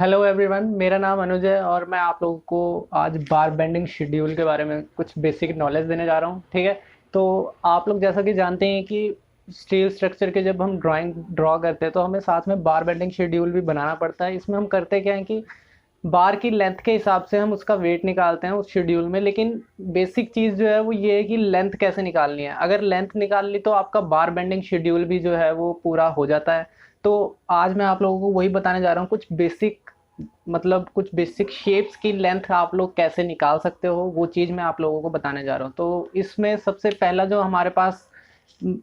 Hello everyone, मेरा नाम अनुज है और मैं आप लोगों को आज बार बेंडिंग शेड्यूल के बारे में कुछ बेसिक नॉलेज देने जा रहा हूँ। ठीक है। तो आप लोग जैसा कि जानते हैं कि स्टील स्ट्रक्चर के जब हम ड्राइंग ड्रॉ करते हैं तो हमें साथ में बार बेंडिंग शेड्यूल भी बनाना पड़ता है। इसमें हम करते क्या है कि बार की लेंथ के हिसाब से हम उसका वेट निकालते हैं उस शेड्यूल में। लेकिन बेसिक चीज़ जो है वो ये है कि लेंथ कैसे निकालनी है। अगर लेंथ निकाल ली तो आपका बार बेंडिंग शेड्यूल भी जो है वो पूरा हो जाता है। तो आज मैं आप लोगों को वही बताने जा रहा हूँ, कुछ बेसिक मतलब कुछ बेसिक शेप्स की लेंथ आप लोग कैसे निकाल सकते हो, वो चीज़ मैं आप लोगों को बताने जा रहा हूँ। तो इसमें सबसे पहला जो हमारे पास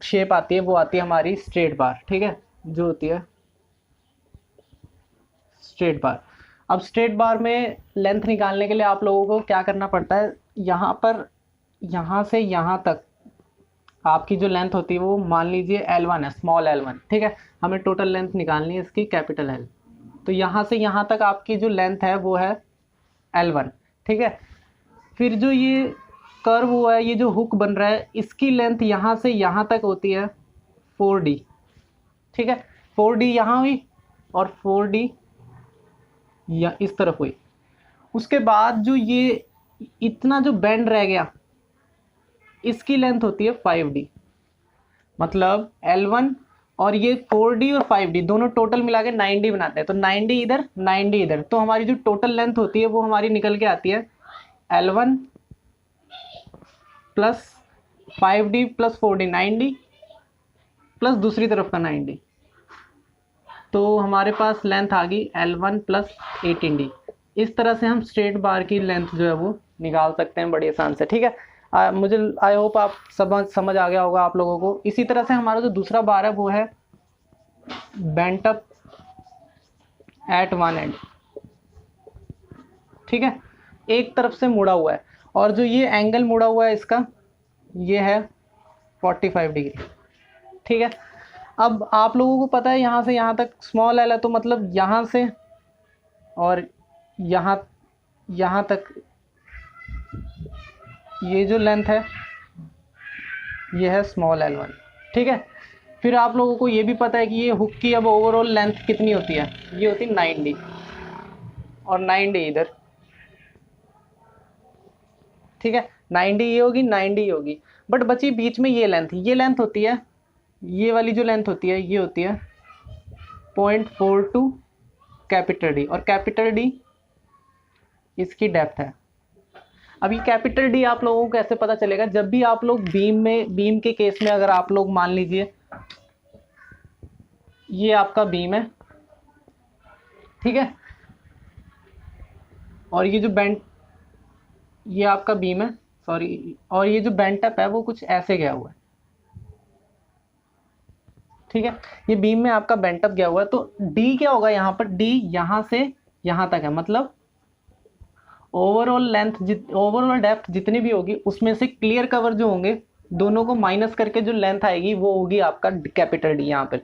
शेप आती है वो आती है हमारी स्ट्रेट बार। ठीक है, जो होती है स्ट्रेट बार। अब स्ट्रेट बार में लेंथ निकालने के लिए आप लोगों को क्या करना पड़ता है, यहाँ पर यहाँ से यहाँ तक आपकी जो लेंथ होती है वो मान लीजिए L1 है, स्मॉल L1। ठीक है, हमें टोटल लेंथ निकालनी है इसकी कैपिटल L। तो यहाँ से यहाँ तक आपकी जो लेंथ है वो है L1। ठीक है, फिर जो ये कर्व हुआ है, ये जो हुक बन रहा है, इसकी लेंथ यहाँ से यहाँ तक होती है 4D। ठीक है, 4D यहाँ हुई और 4D या इस तरफ हुई। उसके बाद जो ये इतना जो बेंड रह गया, इसकी लेंथ होती है 5D। मतलब L1 और ये 4D और 5D दोनों टोटल मिला के 9D बनाते हैं। तो 9D इधर 9D इधर, तो हमारी जो टोटल लेंथ होती है वो हमारी निकल के आती है L1 plus 5D plus 4D, 9D plus दूसरी तरफ का 9D। तो हमारे पास लेंथ आ गई L1 प्लस 18D। इस तरह से हम स्ट्रेट बार की लेंथ जो है वो निकाल सकते हैं बड़ी आसान से। ठीक है, मुझे आई होप आप समझ आ गया होगा आप लोगों को। इसी तरह से हमारा जो दूसरा बार है वो है bent up at one and. ठीक है, एक तरफ से मुड़ा हुआ है और जो ये एंगल मुड़ा हुआ है इसका ये है 45 डिग्री। ठीक है, अब आप लोगों को पता है यहाँ से यहाँ तक स्मॉल एल है, तो मतलब यहाँ से और यहाँ तक ये जो लेंथ है ये है स्मॉल L1। ठीक है, फिर आप लोगों को ये भी पता है कि ये हुक की अब ओवरऑल लेंथ कितनी होती है, ये होती है 9D और 9D इधर। ठीक है, 9D ये होगी, 9D ये होगी, बट बची बीच में ये लेंथ होती है, ये वाली जो लेंथ होती है ये होती है 0.42 कैपिटल D, और कैपिटल D इसकी डेप्थ है। अब ये कैपिटल D आप लोगों को कैसे पता चलेगा, जब भी आप लोग बीम के केस में अगर आप लोग मान लीजिए ये आपका बीम है। ठीक है, और ये जो ये आपका बीम है, सॉरी, और ये जो बेंट अप है वो कुछ ऐसे गया हुआ है। ठीक है, ये बीम में आपका बेंट अप गया हुआ है, तो D क्या होगा यहाँ पर, D यहाँ से यहाँ तक है। मतलब ओवरऑल लेंथ ओवरऑल डेप्थ जितनी भी होगी उसमें से क्लियर कवर जो होंगे दोनों को माइनस करके जो लेंथ आएगी वो होगी आपका कैपिटल D यहाँ पर।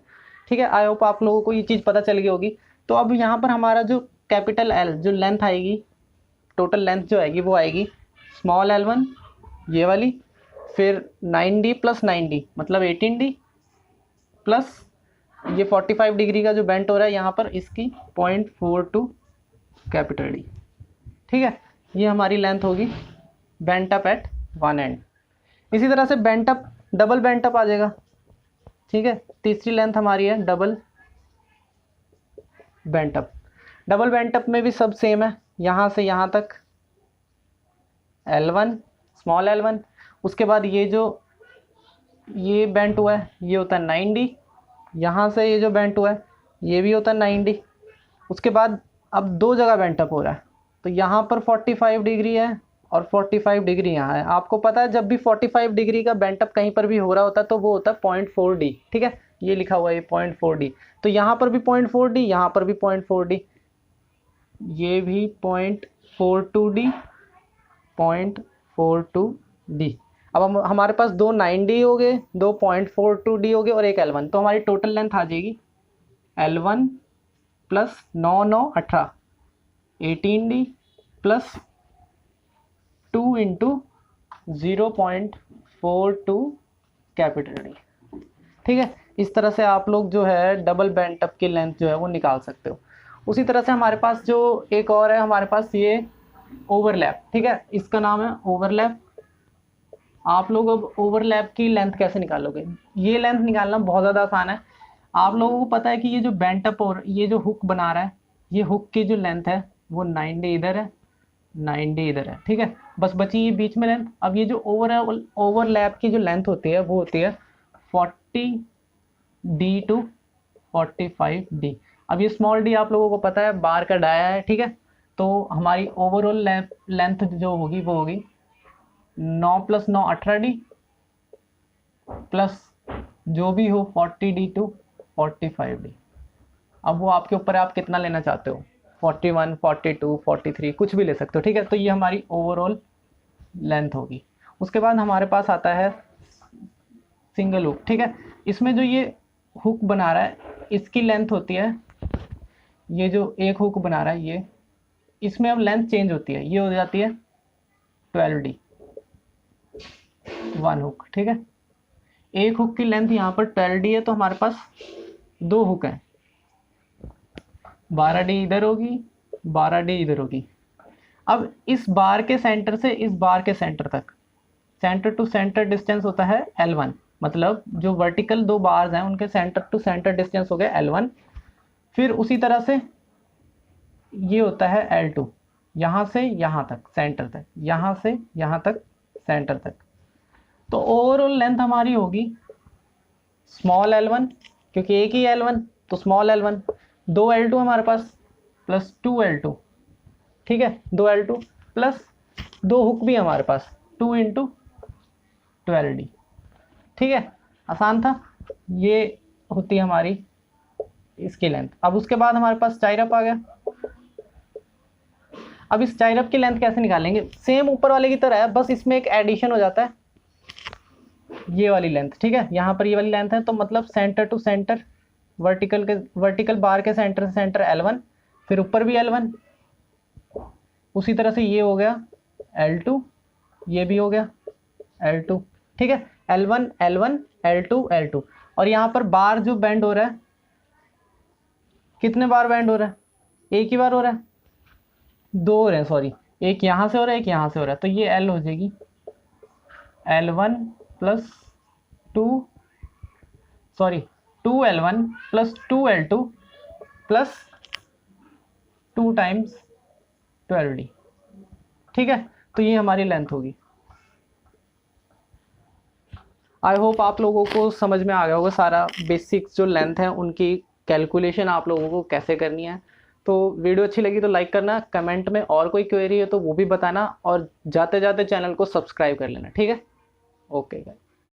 ठीक है, आई होप आप लोगों को ये चीज़ पता चल गई होगी। तो अब यहाँ पर हमारा जो कैपिटल L जो लेंथ आएगी, टोटल लेंथ जो आएगी वो आएगी स्मॉल L1 ये वाली, फिर 9D प्लस 9D मतलब 18D प्लस ये 45 डिग्री का जो बेंट हो रहा है यहाँ पर, इसकी 0.42 कैपिटल D। ठीक है, ये हमारी लेंथ होगी bent up at one end. इसी तरह से bent up double bent up आ जाएगा। ठीक है, तीसरी लेंथ हमारी है double bent up. Double bent up में भी सब सेम है, यहाँ से यहाँ तक L1 स्मॉल L1, उसके बाद ये जो ये बेंट हुआ है ये होता है 9D, यहाँ से ये जो बेंट हुआ है ये भी होता है 9D। उसके बाद अब दो जगह बेंट अप हो रहा है, तो यहाँ पर 45 डिग्री है और 45 डिग्री यहाँ है। आपको पता है जब भी 45 डिग्री का बेंट अप कहीं पर भी हो रहा होता है तो वो होता है 0.4D। ठीक है, ये लिखा हुआ है 0.4D, तो यहाँ पर भी 0.4D, यहाँ पर भी 0.4D, ये भी 0.42D 0.42D। अब हमारे पास दो 9D हो गए, दो 0.42D हो गए और एक L1, तो हमारी टोटल लेंथ आ जाएगी L1 plus 9 9 18 18D plus 2 into 0.42 capital D। ठीक है, इस तरह से आप लोग जो है डबल बेंट अप की लेंथ जो है वो निकाल सकते हो। उसी तरह से हमारे पास जो एक और है हमारे पास ये ओवरलैप, ठीक है, इसका नाम है ओवरलैप। आप लोग अब ओवरलैप की लेंथ कैसे निकालोगे? ये लेंथ निकालना बहुत ज़्यादा आसान है। आप लोगों को पता है कि ये जो बेंट अप और ये जो हुक बना रहा है, ये हुक की जो लेंथ है वो 9D इधर है, 9D इधर है, ठीक है। बस बची ये बीच में लेंथ। अब ये जो ओवरलैप की जो लेंथ होती है वो होती है 40D टू 45D। अब ये स्मॉल डी आप लोगों को पता है बार का डाया है, ठीक है। तो हमारी ओवरऑल लेंथ जो होगी वो होगी 9 + 9 18D प्लस जो भी हो 40D टू 45D। अब वो आपके ऊपर है, आप कितना लेना चाहते हो, 41, 42, 43 कुछ भी ले सकते हो, ठीक है। तो ये हमारी ओवरऑल लेंथ होगी। उसके बाद हमारे पास आता है सिंगल हुक, ठीक है। इसमें जो ये हुक बना रहा है इसकी लेंथ होती है, ये जो एक हुक बना रहा है ये, इसमें अब लेंथ चेंज होती है, ये हो जाती है 12D, वन हुक, ठीक है। एक हुक की लेंथ यहाँ पर 12D है, तो हमारे पास दो हुक हैं, 12D इधर होगी, 12D इधर होगी। अब इस बार के सेंटर से इस बार के सेंटर तक, सेंटर टू सेंटर डिस्टेंस होता है L1, मतलब जो वर्टिकल दो बार्स हैं उनके सेंटर टू सेंटर डिस्टेंस हो गया L1। फिर उसी तरह से ये होता है L2, यहाँ से यहाँ तक सेंटर तक, यहाँ से यहाँ तक सेंटर तक। तो ओवरऑल लेंथ हमारी होगी स्मॉल L1, क्योंकि एक ही L1 तो स्मॉल L1, 2 L2 हमारे पास प्लस 2 L2, ठीक है, 2 L2 प्लस 2 हुक भी हमारे पास 2 × 12D, ठीक है। आसान था। ये होती है हमारी इसकी लेंथ। अब उसके बाद हमारे पास टाइरअप आ गया। अब इस टाइरअप की लेंथ कैसे निकालेंगे? सेम ऊपर वाले की तरह है, बस इसमें एक एडिशन हो जाता है, ये वाली लेंथ, ठीक है। यहाँ पर ये वाली लेंथ है, तो मतलब centre to centre vertical bar के सेंटर से सेंटर L1, फिर ऊपर भी L1, उसी तरह से ये हो गया L2, ये भी हो गया L2, ठीक है। L1 L1 L2 L2। और यहाँ पर बार जो बेंड हो रहा है, कितने बार बेंड हो रहा है? एक ही बार हो रहा है, दो हो रहे हैं, सॉरी, एक यहाँ से हो रहा है, एक यहाँ से हो रहा है, तो ये L हो जाएगी L1 plus 2 2L1 plus 2L2 plus 2 × 12D, ठीक है। तो ये हमारी लेंथ होगी। आई होप आप लोगों को समझ में आ गया होगा सारा बेसिक्स जो लेंथ है उनकी कैलकुलेशन आप लोगों को कैसे करनी है। तो वीडियो अच्छी लगी तो लाइक करना, कमेंट में और कोई क्वेरी है तो वो भी बताना, और जाते जाते चैनल को सब्सक्राइब कर लेना, ठीक है। Okay guys.